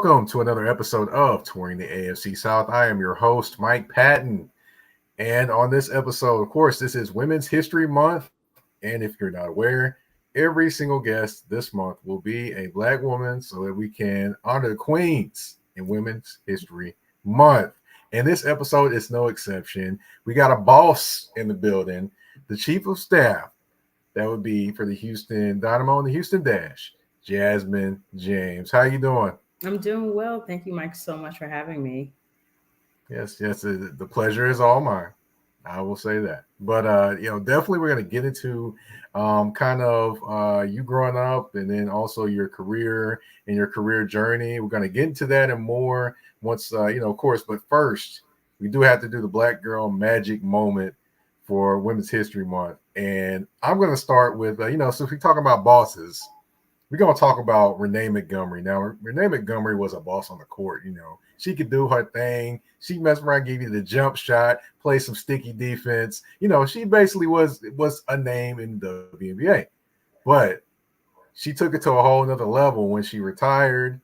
welcome to another episode of Touring the AFC South. I am your host, Mike Patton. And on this episode, of course, this is Women's History Month. And if you're not aware, every single guest this month will be a Black woman so that we can honor the queens in Women's History Month. And this episode is no exception. We got a boss in the building, the chief of staff. That would be for the Houston Dynamo and the Houston Dash, Jasmine James. How you doing? I'm doing well. Thank you, Mike, so much for having me. Yes, the pleasure is all mine. I will say that. But definitely we're gonna get into you growing up and then also your career and your career journey. We're gonna get into that and more once of course. But first, we do have to do the Black Girl Magic moment for Women's History Month, and I'm gonna start with since we're talking about bosses, we're going to talk about Renee Montgomery. Now, Renee Montgomery was a boss on the court. She could do her thing. She messed around, gave you the jump shot, play some sticky defense. She basically was a name in the WNBA. But she took it to a whole nother level when she retired.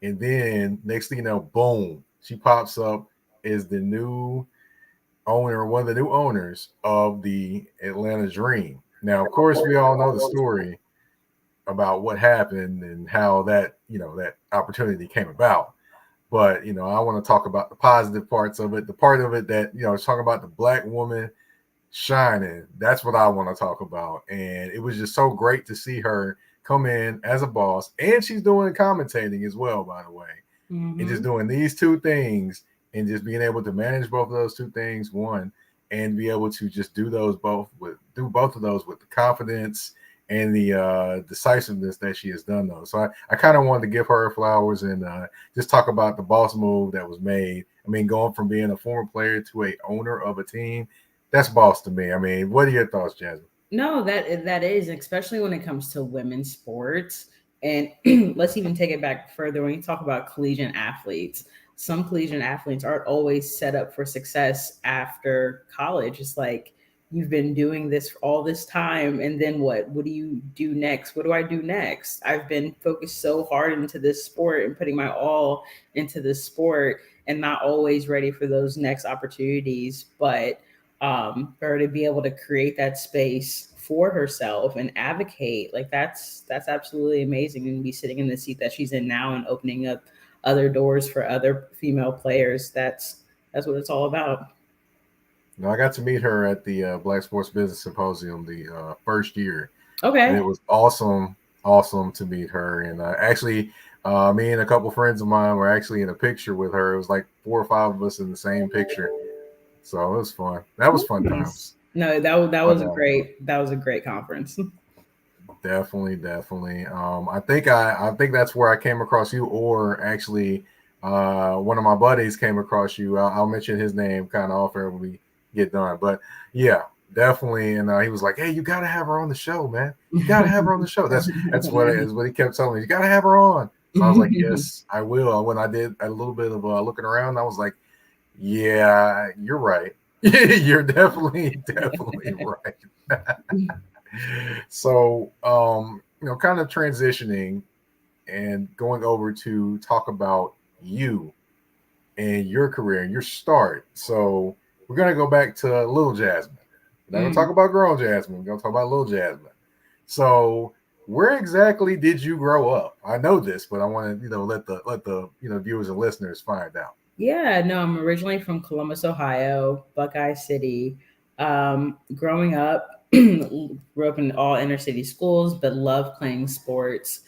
And then next thing you know, boom, she pops up as the new owner, one of the new owners of the Atlanta Dream. Now, of course, we all know the story about what happened and how that opportunity came about. But I want to talk about the positive parts of it, the part of it that it's talking about the Black woman shining. That's what I want to talk about. And it was just so great to see her come in as a boss, and she's doing commentating as well, by the way. Mm-hmm. And just doing these two things and just being able to manage both of those two things, one, and be able to just do both of those with the confidence and the decisiveness that she has done, though. So I kind of wanted to give her flowers and just talk about the boss move that was made. I mean, going from being a former player to a owner of a team, that's boss to me. I mean, what are your thoughts, Jasmine? No, that is, especially when it comes to women's sports. And let's even take it back further when you talk about collegiate athletes. Some collegiate athletes aren't always set up for success after college. It's like, you've been doing this for all this time, and then what do you do next? What do I do next? I've been focused so hard into this sport and putting my all into this sport and not always ready for those next opportunities. But for her to be able to create that space for herself and advocate, like that's absolutely amazing, and be sitting in the seat that she's in now and opening up other doors for other female players. That's what it's all about. No, I got to meet her at the Black Sports Business Symposium the first year. Okay. And it was awesome to meet her. And actually, me and a couple friends of mine were actually in a picture with her. It was like 4 or 5 of us in the same picture. So it was fun. That was fun times. No, that was a great conference. Definitely. I think that's where I came across you, or actually one of my buddies came across you. I'll mention his name kind of off air when we get done. But yeah, definitely. And he was like, "Hey, you got to have her on the show, man. You got to have her on the show." That's what he kept telling me. You got to have her on. So I was like, "Yes, I will." When I did a little bit of looking around, I was like, "Yeah, you're right. You're definitely right." So, kind of transitioning and going over to talk about you and your career and your start. So we're going to go back to little Jasmine. We're not going to talk about grown Jasmine. We're going to talk about little Jasmine. So where exactly did you grow up? I know this, but I want to, let the viewers and listeners find out. Yeah, no, I'm originally from Columbus, Ohio, Buckeye City. Growing up, grew up in all inner city schools, but loved playing sports.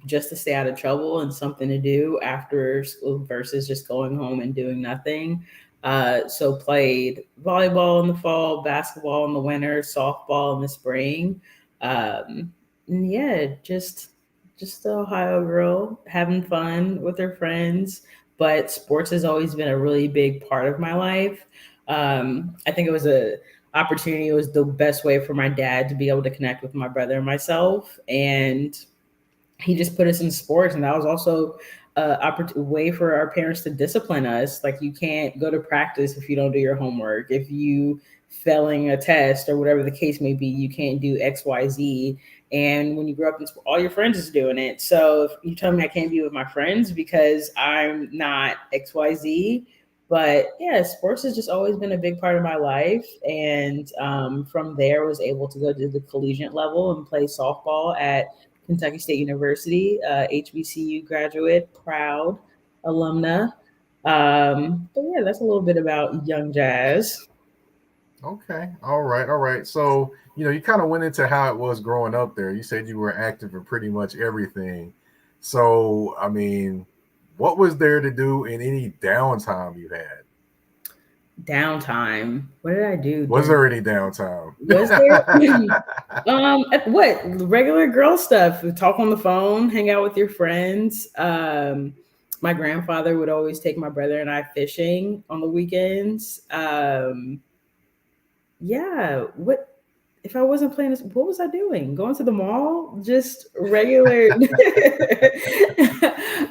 Just to stay out of trouble and something to do after school versus just going home and doing nothing. So played volleyball in the fall, basketball in the winter, softball in the spring. Yeah, just the Ohio girl having fun with her friends. But sports has always been a really big part of my life. I think it was a opportunity. It was the best way for my dad to be able to connect with my brother and myself. And he just put us in sports, and that was also a way for our parents to discipline us. Like, you can't go to practice if you don't do your homework. If you failing a test or whatever the case may be, you can't do XYZ. And when you grow up in school, all your friends is doing it. So if you tell me I can't be with my friends because I'm not XYZ, but yeah, sports has just always been a big part of my life. And from there, was able to go to the collegiate level and play softball at Kentucky State University, HBCU graduate, proud alumna. But yeah, that's a little bit about young Jazz. Okay. All right. All right. So, you kind of went into how it was growing up there. You said you were active in pretty much everything. So, I mean, what was there to do in any downtime you had? Downtime. What did I do Was during? there any downtime? Was there? What regular girl stuff? Talk on the phone, hang out with your friends. My grandfather would always take my brother and I fishing on the weekends. Yeah. What if I wasn't playing this? What was I doing? Going to the mall? Just regular,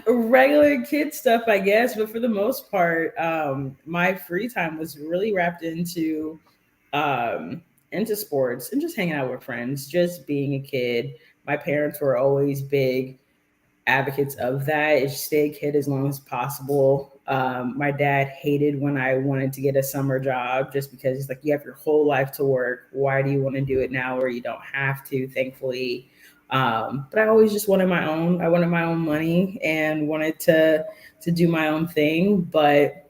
regular kid stuff, I guess. But for the most part, my free time was really wrapped um, into sports and just hanging out with friends, just being a kid. My parents were always big advocates of that is stay a kid as long as possible. My dad hated when I wanted to get a summer job just because he's like, you have your whole life to work. Why do you want to do it now where you don't have to? Thankfully, but I always just wanted my own. I wanted my own money and wanted to do my own thing. But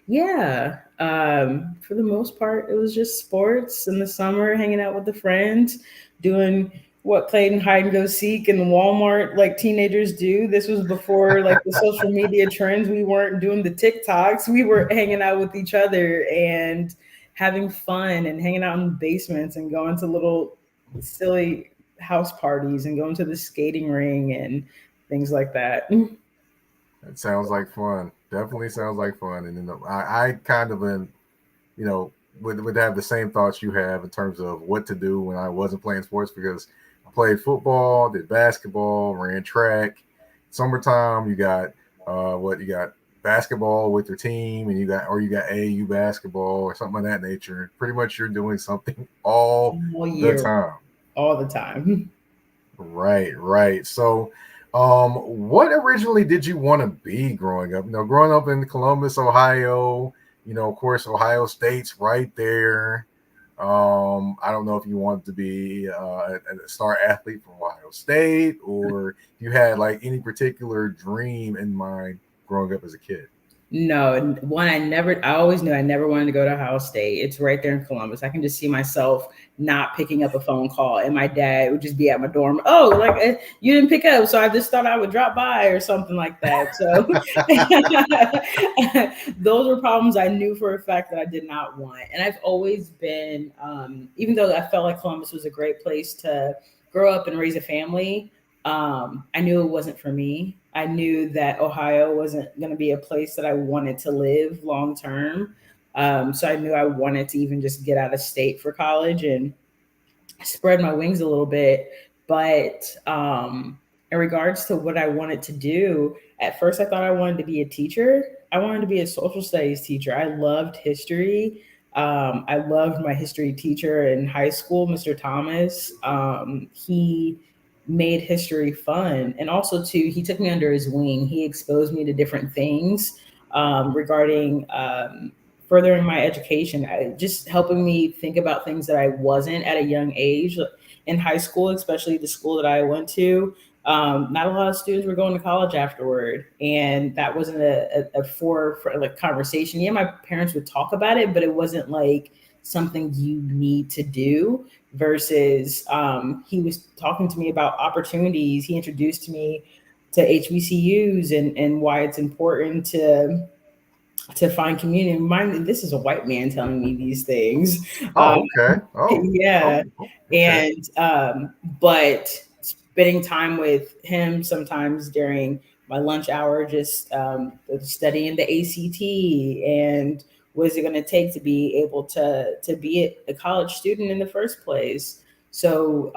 yeah, for the most part, it was just sports in the summer, hanging out with the friends, doing what playing hide and go seek in Walmart like teenagers do. This was before like the social media trends. We weren't doing the TikToks. We were hanging out with each other and having fun and hanging out in basements and going to little silly house parties and going to the skating ring and things like that. It sounds like fun. Definitely sounds like fun. And I kind of you know, would have the same thoughts you have in terms of what to do when I wasn't playing sports because I played football, did basketball, ran track. Summertime, you got what you got basketball with your team, and you got AAU basketball or something of that nature. Pretty much, you're doing something all All the year, time. all the time. Right, right. So, what originally did you want to be growing up? Growing up in Columbus, Ohio, of course, Ohio State's right there. I don't know if you wanted to be a star athlete from Ohio State or if you had like any particular dream in mind growing up as a kid. No, one I always knew I never wanted to go to Ohio State. It's right there in Columbus. I can just see myself not picking up a phone call and my dad would just be at my dorm. Oh, like you didn't pick up, so I just thought I would drop by or something like that. So those were problems I knew for a fact that I did not want. And I've always been, even though I felt like Columbus was a great place to grow up and raise a family, I knew it wasn't for me. I knew that Ohio wasn't going to be a place that I wanted to live long term. So I knew I wanted to even just get out of state for college and spread my wings a little bit. But in regards to what I wanted to do, at first I thought I wanted to be a teacher. I wanted to be a social studies teacher. I loved history. I loved my history teacher in high school, Mr. Thomas. He made history fun. And also, too, he took me under his wing. He exposed me to different things regarding furthering my education, just helping me think about things that I wasn't at a young age in high school, especially the school that I went to. Not a lot of students were going to college afterward, and that wasn't a for like conversation. Yeah, my parents would talk about it, but it wasn't like something you need to do. Versus, he was talking to me about opportunities. He introduced me to HBCUs and why it's important to find community. Mind, this is a white man telling me these things. Um, Oh, okay. yeah, Okay. and but spending time with him sometimes during my lunch hour, just studying the ACT and what is it going to take to be able to be a college student in the first place. So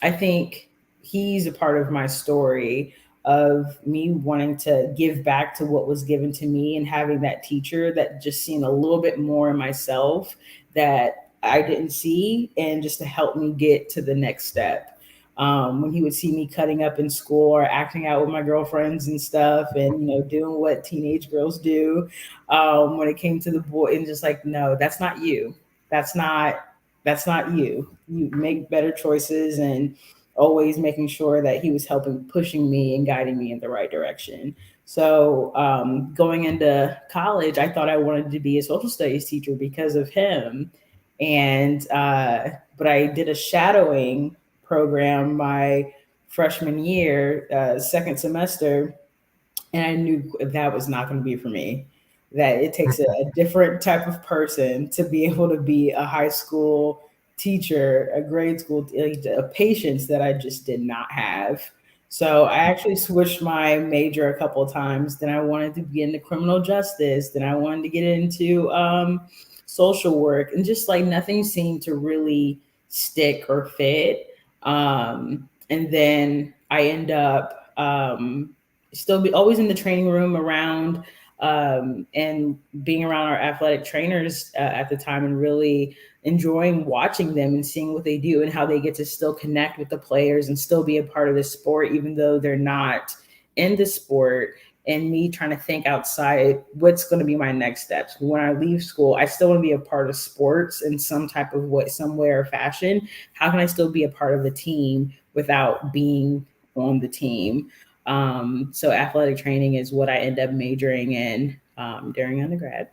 I think he's a part of my story of me wanting to give back to what was given to me and having that teacher that just seen a little bit more in myself that I didn't see, and just to help me get to the next step. When he would see me cutting up in school or acting out with my girlfriends and stuff, and doing what teenage girls do, when it came to the boy, and just like, no, that's not you. That's not you. You make better choices, and always making sure that he was helping, pushing me and guiding me in the right direction. So going into college, I thought I wanted to be a social studies teacher because of him. And but I did a shadowing program my freshman year, second semester, and I knew that was not going to be for me. That it takes a different type of person to be able to be a high school teacher, a grade school, a patience that I just did not have. So I actually switched my major a couple of times. Then I wanted to get into criminal justice. Then I wanted to get into social work, and just like nothing seemed to really stick or fit. And then I end up still be always in the training room around and being around our athletic trainers at the time, and really enjoying watching them and seeing what they do and how they get to still connect with the players and still be a part of the sport, even though they're not in the sport. And me trying to think outside what's going to be my next steps. When I leave school, I still want to be a part of sports in some type of way, some way or fashion. How can I still be a part of the team without being on the team? So athletic training is what I end up majoring in during undergrad.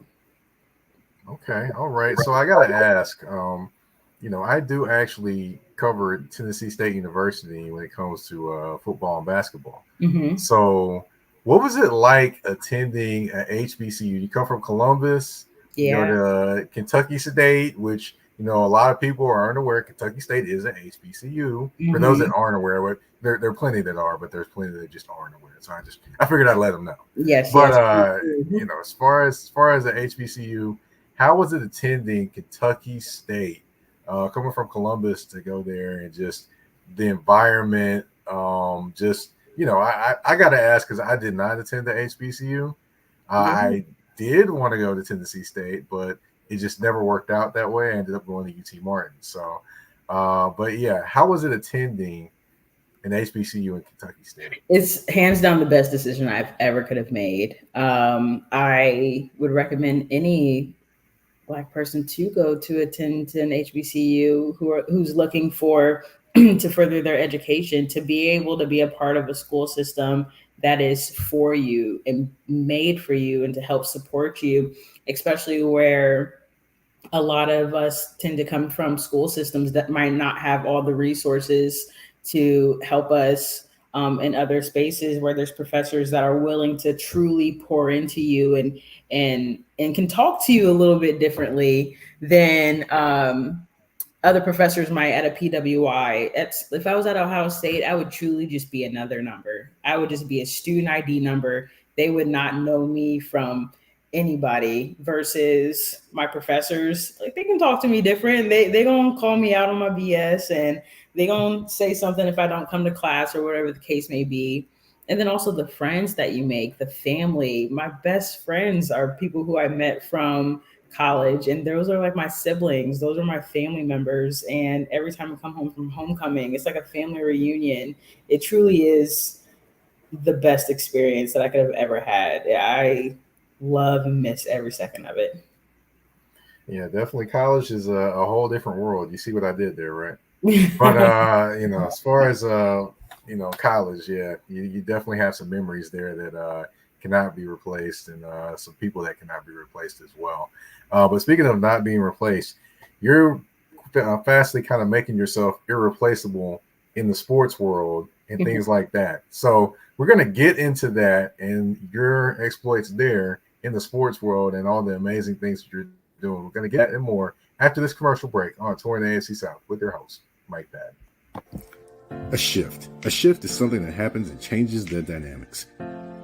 Okay, all right. So I gotta ask, I do actually cover Tennessee State University when it comes to football and basketball. Mm-hmm. So, what was it like attending a HBCU? You come from Columbus, you go to Kentucky State, which a lot of people are unaware. Kentucky State is an HBCU. For those that aren't aware, there are plenty that are, but there's plenty that just aren't aware. So I figured I'd let them know. Yes, but yes. As far as the HBCU, how was it attending Kentucky State, coming from Columbus to go there, and just the environment? I got to ask because I did not attend the HBCU. I did want to go to Tennessee State, but it just never worked out that way. I ended up going to UT Martin. So, but yeah, how was it attending an HBCU in Kentucky State? It's hands down the best decision I've ever could have made. I would recommend any Black person to go to attend to an HBCU who's looking for to further their education, to be able to be a part of a school system that is for you and made for you, and to help support you, especially where a lot of us tend to come from school systems that might not have all the resources to help us in other spaces, where there's professors that are willing to truly pour into you and can talk to you a little bit differently than other professors might at a PWI. If I was at Ohio State, I would truly just be another number. I would just be a student ID number. They would not know me from anybody, versus my professors. Like, they can talk to me different. They gonna call me out on my BS, and they gonna say something if I don't come to class or whatever the case may be. And then also the friends that you make, the family. My best friends are people who I met from college, and those are like my siblings. Those are my family members. And every time I come home from homecoming, it's like a family reunion. It truly is the best experience that I could have ever had. I love and miss every second of it. Yeah, definitely. College is a whole different world. You see what I did there, right? But as far as college, yeah, you definitely have some memories there that cannot be replaced, and some people that cannot be replaced as well. But speaking of not being replaced, you're fastly kind of making yourself irreplaceable in the sports world and things like that. So we're going to get into that and your exploits there in the sports world and all the amazing things that you're doing. We're going to get and more after this commercial break on Touring the AFC South with your host, Mike Bad. A shift. A shift is something that happens and changes the dynamics.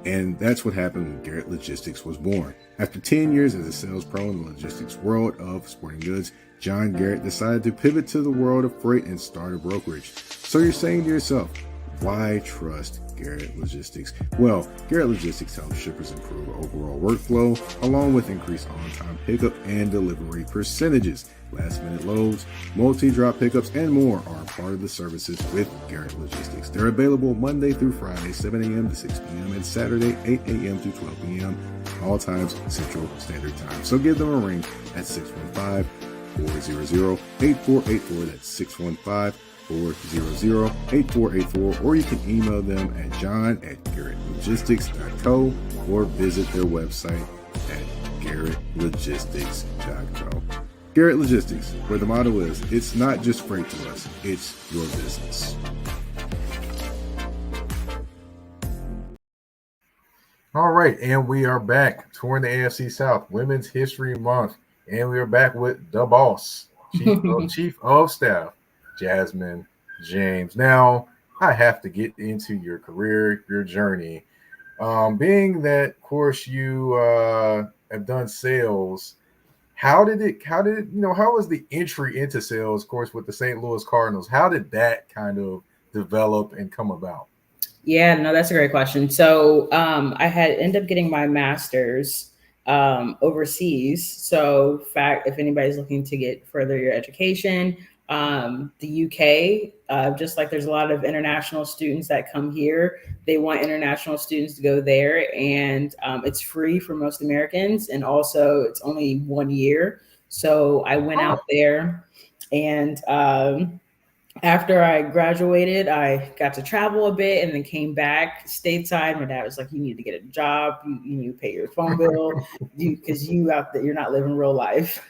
And that's what happened when Garrett Logistics was born. After 10 years as a sales pro in the logistics world of sporting goods, John Garrett decided to pivot to the world of freight and start a brokerage. So you're saying to yourself, Why trust Garrett Logistics? Well, Garrett Logistics helps shippers improve overall workflow, along with increased on-time pickup and delivery percentages. Last-minute loads, multi-drop pickups, and more are part of the services with Garrett Logistics. They're available Monday through Friday, 7 a.m. to 6 p.m., and Saturday, 8 a.m. to 12 p.m., all times Central Standard Time. So give them a ring at 615-400-8484. That's 615-400-8484, or you can email them at john@garrettlogistics.co or visit their website at garrettlogistics.co. Garrett Logistics, where the motto is, it's not just freight to us, it's your business. All right, and we are back touring the AFC South Women's History Month, and we are back with the boss, Chief of Staff, Jasmine James. Now, I have to get into your career, your journey. Being that, of course, you have done sales. How was the entry into sales, of course, with the St. Louis Cardinals? How did that kind of develop and come about? Yeah, no, that's a great question. So I had ended up getting my master's overseas. So if anybody's looking to get further your education, the UK, just like there's a lot of international students that come here, they want international students to go there, and it's free for most Americans, and also it's only 1 year. So I went out there, and after I graduated, I got to travel a bit and then came back stateside. My dad was like, "You need to get a job. You need to pay your phone bill because you out there, you're not living real life."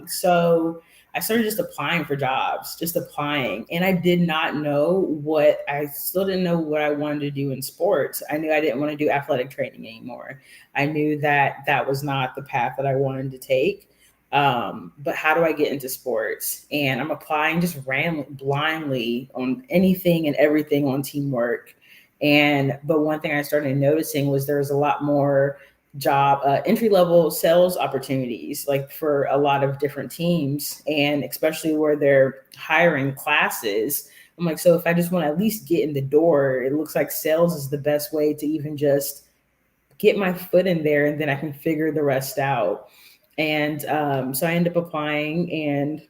So I started just applying for jobs, just applying. And I did not know I still didn't know what I wanted to do in sports. I knew I didn't want to do athletic training anymore. I knew that that was not the path that I wanted to take. But how do I get into sports? And I'm applying just blindly on anything and everything on teamwork. But one thing I started noticing was there was a lot more job entry-level sales opportunities, like for a lot of different teams, and especially where they're hiring classes. I'm like, so if I just want to at least get in the door, it looks like sales is the best way to even just get my foot in there, and then I can figure the rest out. And so I ended up applying, and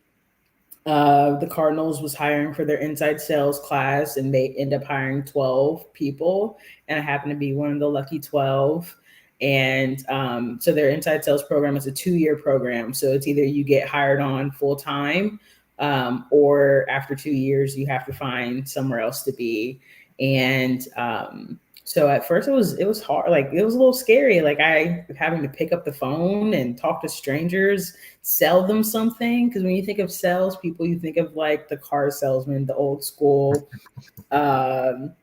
the Cardinals was hiring for their inside sales class, and they end up hiring 12 people, and I happened to be one of the lucky 12. And so their inside sales program is a 2-year program. So it's either you get hired on full time, or after 2 years, you have to find somewhere else to be. And so at first it was hard. Like it was a little scary. Like I having to pick up the phone and talk to strangers, sell them something. Cause when you think of salespeople, you think of like the car salesman, the old school, the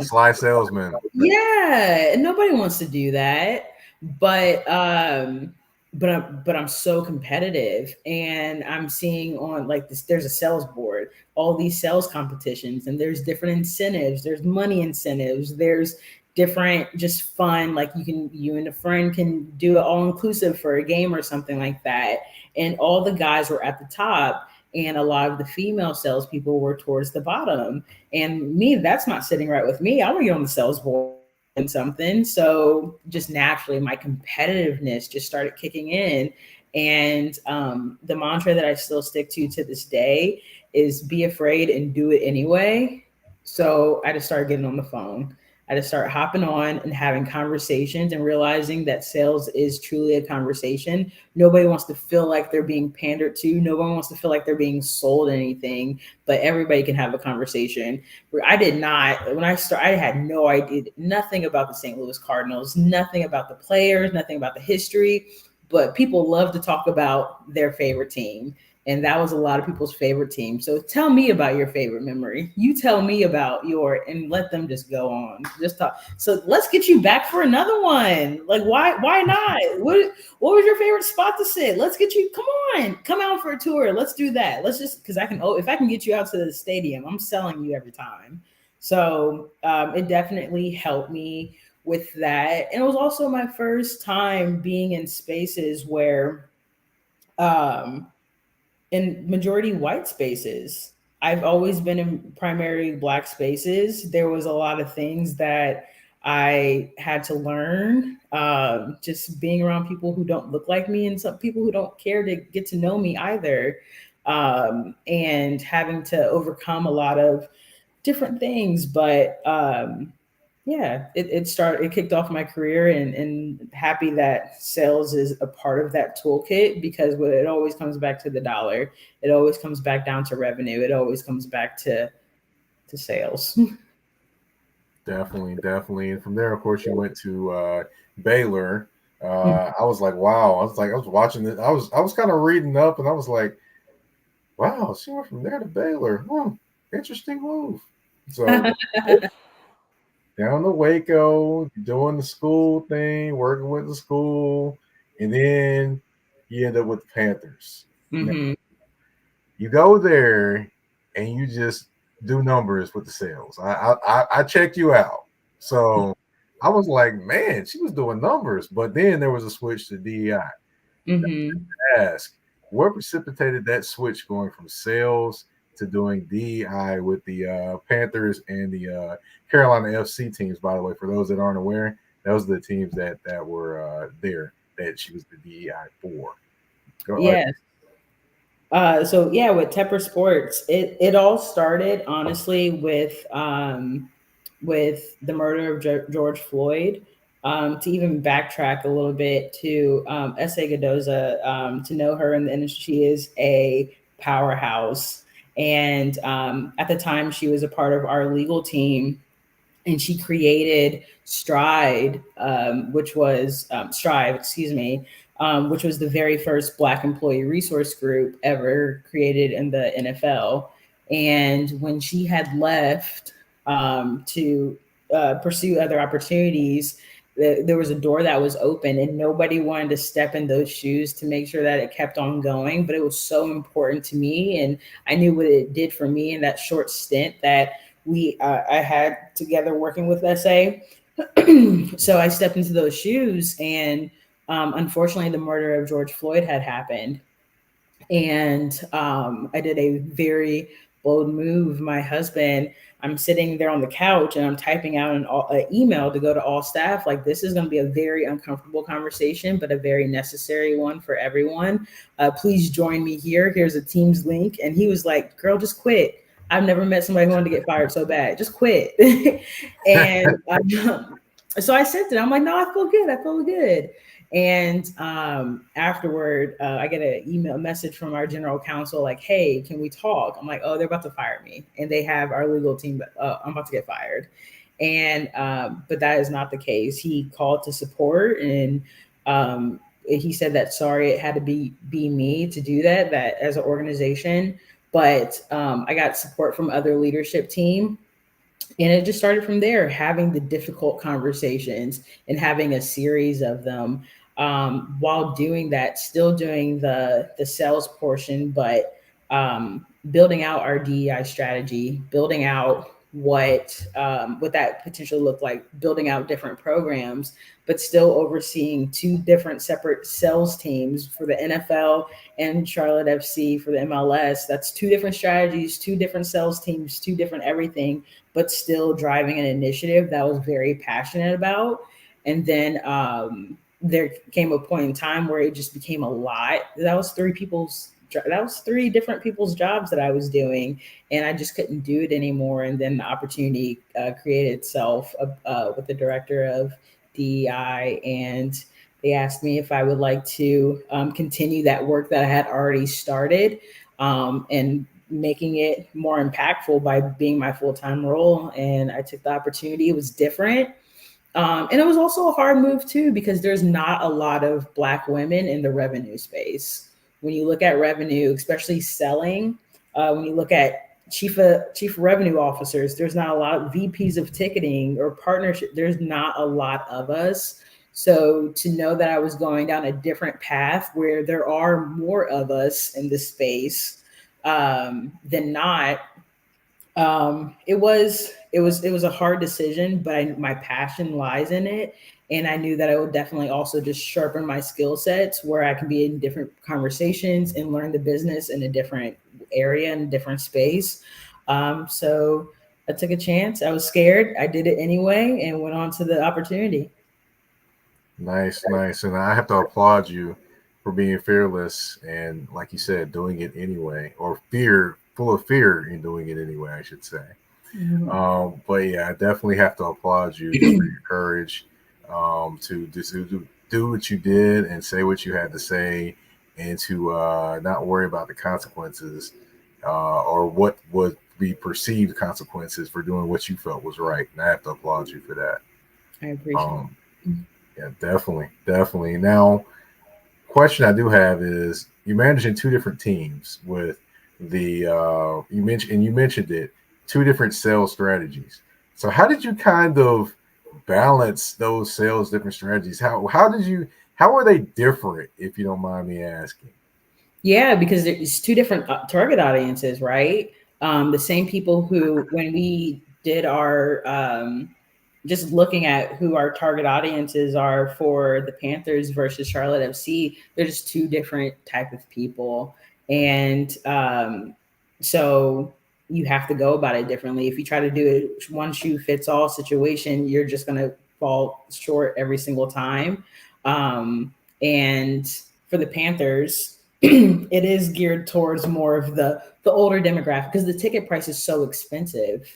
sly salesman. Yeah. And nobody wants to do that. But I'm so competitive, and I'm seeing on like this, there's a sales board, all these sales competitions, and there's different incentives. There's money incentives. There's different, just fun. Like you and a friend can do it all inclusive for a game or something like that. And all the guys were at the top, and a lot of the female salespeople were towards the bottom. And me, that's not sitting right with me. I want to get on the sales board and something. So just naturally my competitiveness just started kicking in. And the mantra that I still stick to this day is be afraid and do it anyway. So I just started getting on the phone. I just started hopping on and having conversations and realizing that sales is truly a conversation. Nobody wants to feel like they're being pandered to. No one wants to feel like they're being sold anything, but everybody can have a conversation. I did not, when I started, I had no idea, nothing about the St. Louis Cardinals, nothing about the players, nothing about the history, but people love to talk about their favorite team. And that was a lot of people's favorite team. So tell me about your favorite memory. You tell me about and let them just go on. Just talk. So let's get you back for another one. Like, why not? What was your favorite spot to sit? Let's get you, come out for a tour. Let's do that. Let's just, because if I can get you out to the stadium, I'm selling you every time. So it definitely helped me with that. And it was also my first time being in spaces where, in majority white spaces. I've always been in primary black spaces. There was a lot of things that I had to learn, just being around people who don't look like me and some people who don't care to get to know me either, and having to overcome a lot of different things. But yeah, it kicked off my career, and happy that sales is a part of that toolkit, because it always comes back to the dollar. It always comes back down to revenue. It always comes back to sales. Definitely, definitely. And from there, of course, you went to Baylor. I was like, wow. I was watching it. I was kind of reading up, and I was like, wow, she went from there to Baylor. Interesting move. So down to Waco, doing the school thing, working with the school, and then you end up with the Panthers. Now, Hmm. you go there and you just do numbers with the sales. I checked you out, so I was like, man, she was doing numbers, but then there was a switch to DEI. Hmm. Ask what precipitated that switch going from sales to doing DEI with the Panthers and the Carolina FC teams. By the way, for those that aren't aware, those are the teams that were there that she was the DEI for. Go ahead. Yes. So yeah, with Tepper Sports, it all started honestly with the murder of George Floyd. To even backtrack a little bit to S.A. Gadoza, to know her in the industry, she is a powerhouse. And at the time, she was a part of our legal team, and she created Stride, which was Strive, excuse me, which was the very first Black employee resource group ever created in the NFL. And when she had left to pursue other opportunities, there was a door that was open, and nobody wanted to step in those shoes to make sure that it kept on going. But it was so important to me, and I knew what it did for me in that short stint that I had together working with SA. So I stepped into those shoes, and unfortunately, the murder of George Floyd had happened, and I did a very bold move. My husband, I'm sitting there on the couch and I'm typing out an email to go to all staff. Like, this is going to be a very uncomfortable conversation, but a very necessary one for everyone. Please join me here. Here's a Teams link. And he was like, girl, just quit. I've never met somebody who wanted to get fired so bad. Just quit. And so I sent it. I'm like, no, I feel good. I feel good. And afterward, I get an email message from our general counsel, like, hey, can we talk? I'm like, oh, they're about to fire me. And they have our legal team, I'm about to get fired. And, but that is not the case. He called to support, and he said that, sorry, it had to be me to do that as an organization. But I got support from other leadership team, and it just started from there, having the difficult conversations and having a series of them, while doing that, still doing the sales portion, but building out our DEI strategy, building out what that potentially looked like, building out different programs, but still overseeing two different separate sales teams for the NFL and Charlotte FC for the MLS. That's two different strategies, two different sales teams, two different everything, but still driving an initiative that I was very passionate about. And then there came a point in time where it just became a lot. That was three different people's jobs that I was doing, and I just couldn't do it anymore. And then the opportunity created itself with the director of DEI, and they asked me if I would like to continue that work that I had already started, and making it more impactful by being my full-time role. And I took the opportunity. It was different. And it was also a hard move too, because there's not a lot of Black women in the revenue space. When you look at revenue, especially selling, when you look at chief revenue officers, there's not a lot of VPs of ticketing or partnership. There's not a lot of us. So to know that I was going down a different path where there are more of us in this space than not, it it was a hard decision, but my passion lies in it, and I knew that I would definitely also just sharpen my skill sets where I can be in different conversations and learn the business in a different area and different space. So I took a chance. I was scared. I did it anyway and went on to the opportunity. Nice, nice. And I have to applaud you for being fearless and, like you said, doing it anyway, or full of fear in doing it anyway, I should say. Mhm. But yeah, I definitely have to applaud you just for your courage to just do what you did and say what you had to say, and to not worry about the consequences or what would be perceived consequences for doing what you felt was right. And I have to applaud you for that. I appreciate Um, yeah, definitely, definitely. Now, question I do have is you managing two different teams with the you mentioned it, two different sales strategies. So how did you kind of balance those sales different strategies? How are they different, if you don't mind me asking? Yeah, because there's two different target audiences, right? The same people who, when we did our just looking at who our target audiences are for the Panthers versus Charlotte FC, they're just two different type of people, and so you have to go about it differently. If you try to do it one shoe fits all situation, you're just going to fall short every single time. And for the Panthers, it is geared towards more of the older demographic because the ticket price is so expensive,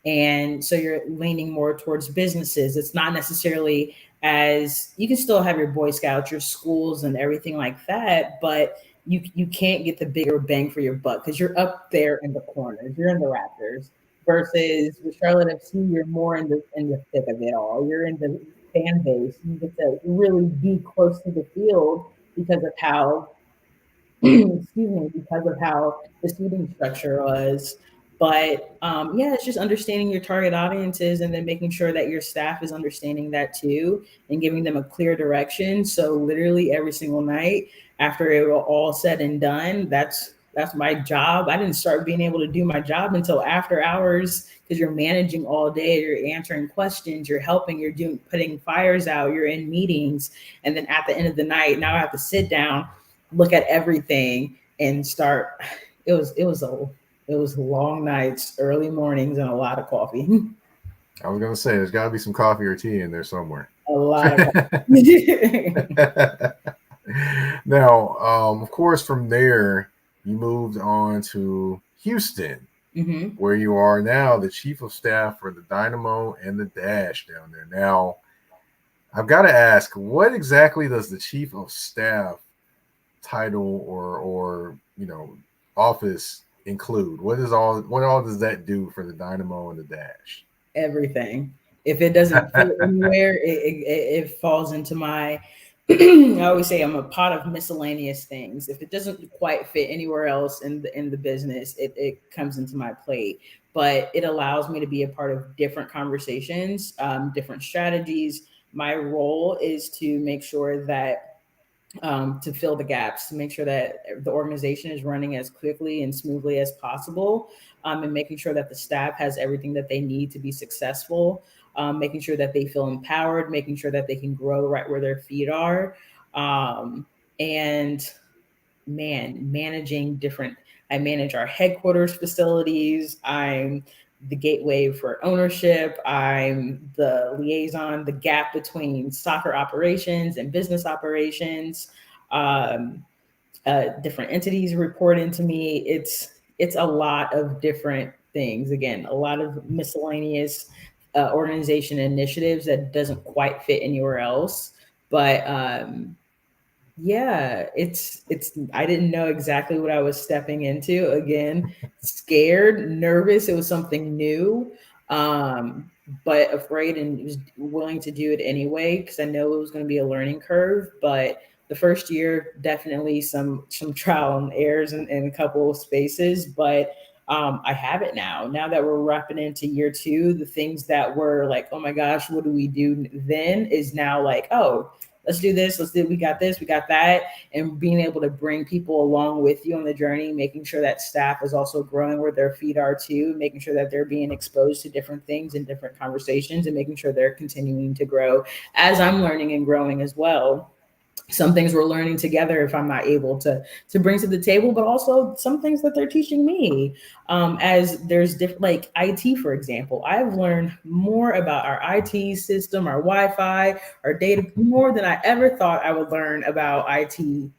and so you're leaning more towards businesses. It's not necessarily, as you can still have your Boy Scouts, your schools, and everything like that, but you can't get the bigger bang for your buck because you're up there in the corners, you're in the Raptors. Versus with Charlotte FC, you're more in the thick of it all. You're in the fan base. You get to really be close to the field because of how excuse me, because of how the seating structure was. But yeah, it's just understanding your target audiences and then making sure that your staff is understanding that too and giving them a clear direction. So literally every single night after it was all said and done, that's my job. I didn't start being able to do my job until after hours because you're managing all day, you're answering questions, you're helping, you're doing putting fires out, you're in meetings, and then at the end of the night, now I have to sit down, look at everything and start. It was long nights, early mornings, and a lot of coffee. I was gonna say there's got to be some coffee or tea in there somewhere. A lot of coffee. Now, of course, from there you moved on to Houston, Hmm. where you are now the chief of staff for the Dynamo and the Dash down there. Now, I've got to ask, what exactly does the chief of staff title or office include? What all does that do for the Dynamo and the Dash? Everything. If it doesn't fit anywhere, it falls into my. I always say I'm a pot of miscellaneous things. If it doesn't quite fit anywhere else in the business, it comes into my plate. But it allows me to be a part of different conversations, different strategies. My role is to make sure that to fill the gaps, to make sure that the organization is running as quickly and smoothly as possible, and making sure that the staff has everything that they need to be successful, making sure that they feel empowered, making sure that they can grow right where their feet are. And man, managing different, I manage our headquarters facilities. I'm the gateway for ownership. I'm the liaison, the gap between soccer operations and business operations. Um, Different entities report into me. It's a lot of different things. Again, a lot of miscellaneous organization initiatives that doesn't quite fit anywhere else. But yeah, it's I didn't know exactly what I was stepping into. Again, scared, nervous. It was something new, but afraid and was willing to do it anyway because I know it was going to be a learning curve. But the first year, definitely some trial and errors in a couple of spaces, but I have it now. Now that we're wrapping into year two, the things that were like, oh my gosh, what do we do then is now like, oh, let's do this, let's do, we got this, we got that. And being able to bring people along with you on the journey, making sure that staff is also growing where their feet are too, making sure that they're being exposed to different things and different conversations, and making sure they're continuing to grow as I'm learning and growing as well. Some things we're learning together if I'm not able to bring to the table, but also some things that they're teaching me. As there's different, like IT, for example, I've learned more about our IT system, our Wi-Fi, our data, more than I ever thought I would learn about IT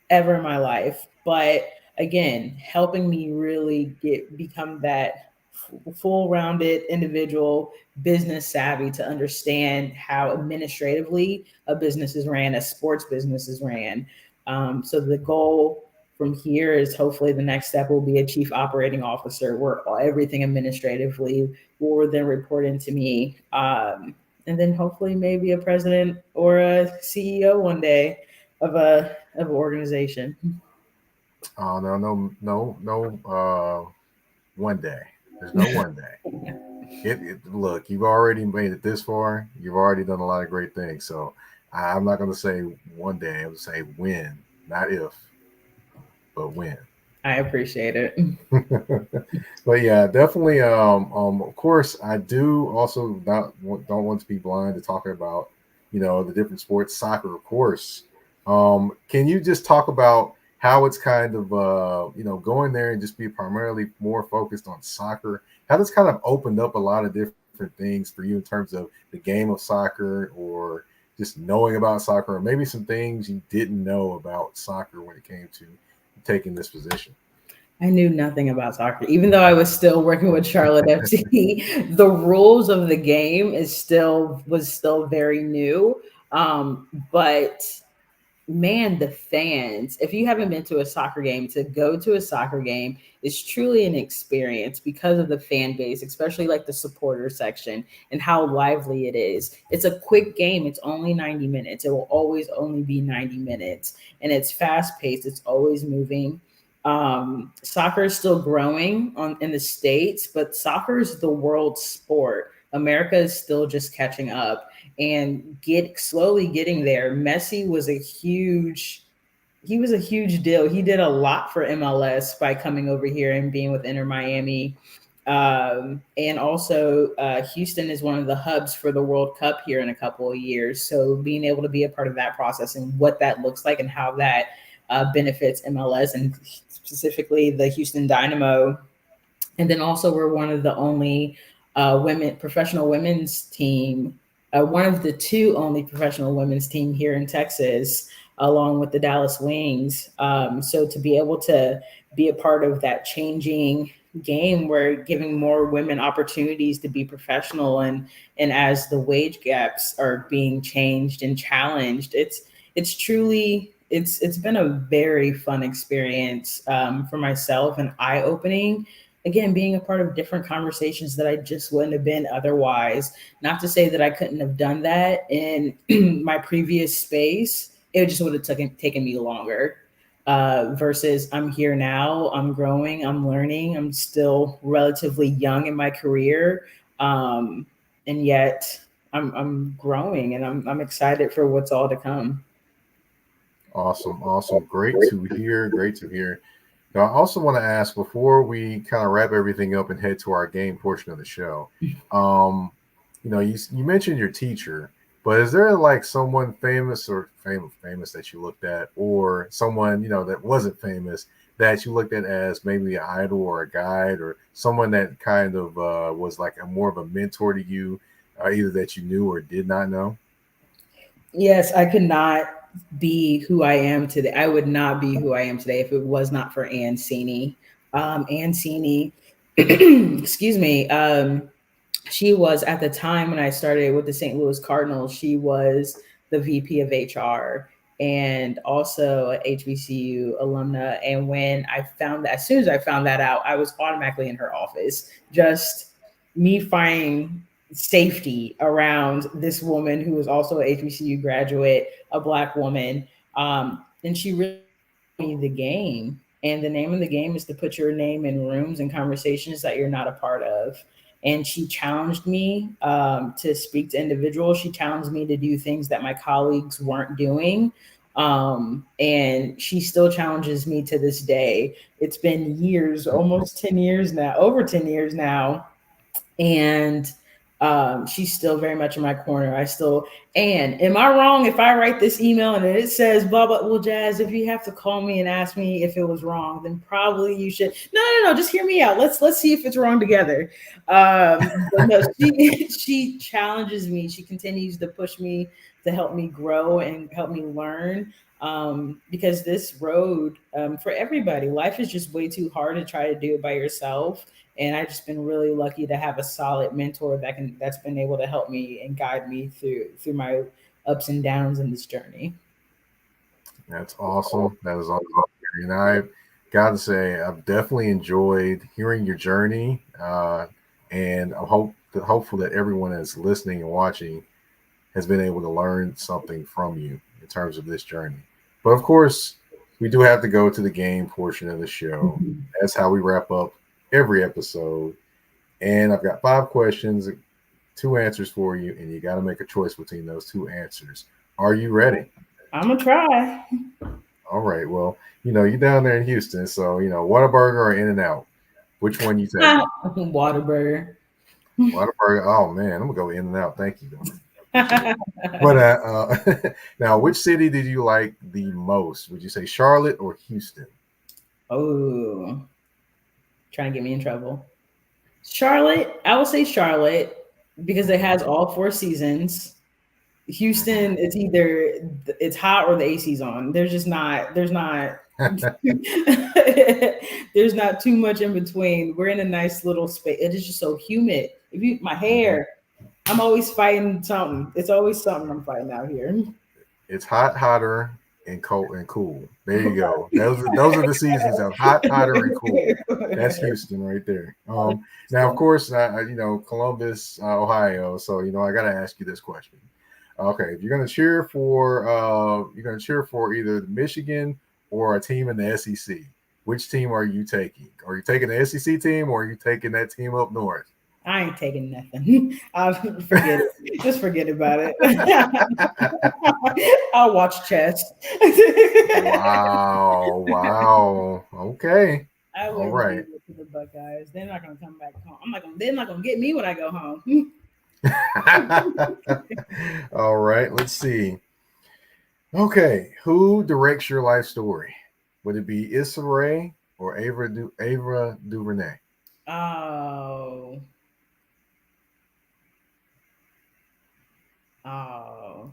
ever in my life. But again, helping me really become that full rounded individual, business savvy, to understand how administratively a business is ran, a sports business is ran. So the goal from here is hopefully the next step will be a chief operating officer where everything administratively will then report into me. And then hopefully maybe a president or a CEO one day of an organization. Oh no, no, no, no. One day. There's no one day. Look, you've already made it this far. You've already done a lot of great things. So I'm not going to say one day. I'm going to say when, not if, but when. I appreciate it. But yeah, definitely. Of course, I do also don't want to be blind to talking about, the different sports. Soccer, of course. Can you just talk about how it's kind of, going there and just be primarily more focused on soccer? How that's kind of opened up a lot of different things for you in terms of the game of soccer, or just knowing about soccer, or maybe some things you didn't know about soccer when it came to taking this position. I knew nothing about soccer, even though I was still working with Charlotte FC. The rules of the game was still very new. But man, the fans, if you haven't been to a soccer game, to go to a soccer game is truly an experience because of the fan base, especially like the supporter section and how lively it is. It's a quick game. It's only 90 minutes. It will always only be 90 minutes. And it's fast paced. It's always moving. Soccer is still growing in the States, but soccer is the world sport. America is still just catching up and slowly getting there. Messi was a huge deal. He did a lot for MLS by coming over here and being with Inter Miami. And also, Houston is one of the hubs for the World Cup here in a couple of years. So being able to be a part of that process and what that looks like and how that benefits MLS and specifically the Houston Dynamo. And then also we're one of the only professional women's team, one of the two only professional women's team here in Texas, along with the Dallas Wings. So to be able to be a part of that changing game, where giving more women opportunities to be professional, and as the wage gaps are being changed and challenged, it's truly it's been a very fun experience for myself, and eye opening. Again, being a part of different conversations that I just wouldn't have been otherwise. Not to say that I couldn't have done that in my previous space. It just would have taken me longer. Versus I'm here now, I'm growing, I'm learning, I'm still relatively young in my career. And yet I'm growing, and I'm excited for what's all to come. Awesome, awesome, great to hear, great to hear. Now, I also want to ask before we kind of wrap everything up and head to our game portion of the show. You mentioned your teacher, but is there like someone famous or famous that you looked at, or someone that wasn't famous that you looked at as maybe an idol or a guide, or someone that kind of was like a more of a mentor to you, either that you knew or did not know? Yes, I could not be who I am today. I would not be who I am today if it was not for Ann Sini. Ann Sini, excuse me. She was, at the time when I started with the St. Louis Cardinals, she was the VP of HR and also an HBCU alumna. And when I found that, as soon as I found that out, I was automatically in her office. Just me finding safety around this woman who was also an HBCU graduate, a Black woman. And she really taught me the game. And the name of the game is to put your name in rooms and conversations that you're not a part of. and she challenged me to speak to individuals. She challenged me to do things that my colleagues weren't doing. And she still challenges me to this day. It's been years, almost 10 years now, over 10 years now. And she's still very much in my corner. And am I wrong if I write this email and it says blah blah? Well, Jazz, if you have to call me and ask me if it was wrong, then probably you should. No, just hear me out. Let's see if it's wrong together. But no, she challenges me. She continues to push me to help me grow and help me learn. Because this road, for everybody, life is just way too hard to try to do it by yourself. And I've just been really lucky to have a solid mentor that's been able to help me and guide me through my ups and downs in this journey. That's awesome. That is awesome. And I got to say, I've definitely enjoyed hearing your journey, and I'm hopeful that everyone that's listening and watching has been able to learn something from you in terms of this journey. But of course, we do have to go to the game portion of the show. That's how we wrap up every episode. And I've got 5 questions, 2 answers for you, and you got to make a choice between those 2 answers. Are you ready? I'm gonna try. All right. Well, you're down there in Houston, so Whataburger or In-N-Out. Which one you take? Whataburger. Whataburger. Oh man, I'm gonna go In-N-Out. Thank you. But now, which city did you like the most? Would you say Charlotte or Houston? Oh, trying to get me in trouble. Charlotte, I would say Charlotte because it has all 4 seasons. Houston, it's hot or the AC's on. There's not there's not too much in between. We're in a nice little space. It is just so humid. My hair, I'm always fighting something. It's always something I'm fighting out here. It's hot, hotter, and cold and cool. There you go. Those are the seasons of hot, hotter, and cool. That's Houston right there. Now, of course, Columbus, Ohio. So I got to ask you this question. Okay, if you're gonna cheer for either Michigan or a team in the SEC, which team are you taking? Are you taking the SEC team or are you taking that team up north? I ain't taking nothing. I'll forget it. Just forget about it. I'll watch chess. Wow. Okay. I All right. to the Buckeyes. They're not gonna come back home. They're not gonna get me when I go home. All right. Let's see. Okay. Who directs your life story? Would it be Issa Rae or Ava DuVernay? Oh,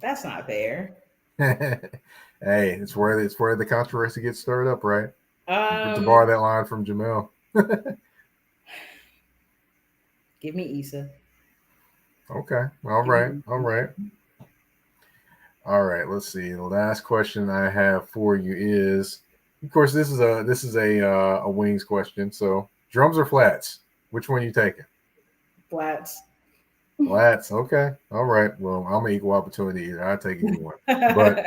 that's not fair. Hey, it's where the controversy gets stirred up, right? To borrow that line from Jamel. Give me Issa. Okay. All right. Let's see. The last question I have for you is, of course, this is a wings question. So, drums or flats? Which one are you taking? Flats. Flats. Okay. All right. Well, I'm an equal opportunity either. I take anyone. But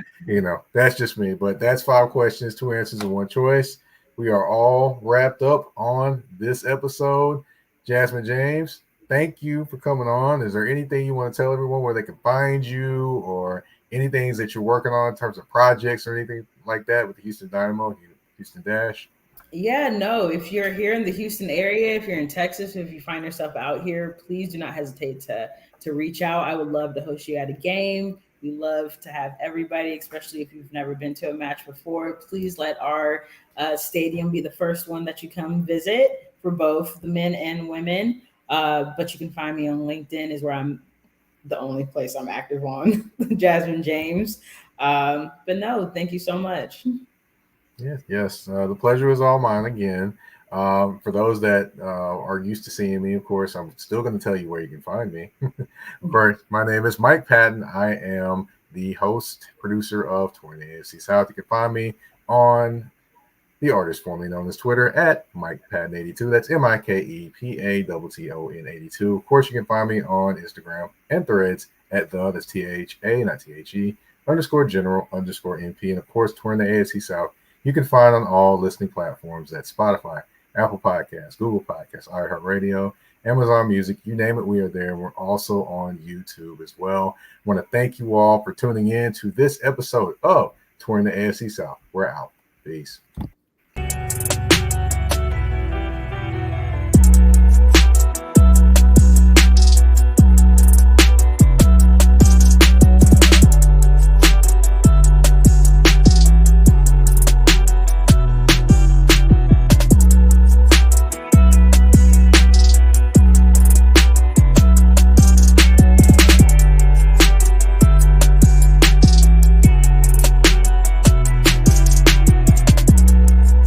that's just me. But that's 5 questions, 2 answers, and 1 choice. We are all wrapped up on this episode. Jasmine James, thank you for coming on. Is there anything you want to tell everyone where they can find you, or anything that you're working on in terms of projects or anything like that with the Houston Dynamo, Houston Dash? Yeah, no. If you're here in the Houston area, if you're in Texas, if you find yourself out here, please do not hesitate to reach out. I would love to host you at a game. We love to have everybody, especially if you've never been to a match before. Please let our stadium be the first one that you come visit for both the men and women. But you can find me on LinkedIn is where I'm the only place I'm active on, Jasmine James. But no, thank you so much. Yes. The pleasure is all mine again. For those that are used to seeing me, of course, I'm still going to tell you where you can find me. First, my name is Mike Patton. I am the host, producer of Touring the AFC South. You can find me on the artist formerly known as Twitter at MikePatton82. That's MikePatton82. Of course, you can find me on Instagram and Threads at that's THA, not THE, _general_NP. And of course, Touring the AFC South, you can find on all listening platforms. That's Spotify, Apple Podcasts, Google Podcasts, iHeartRadio, Amazon Music, you name it, we are there. We're also on YouTube as well. I want to thank you all for tuning in to this episode of Touring the AFC South. We're out. Peace.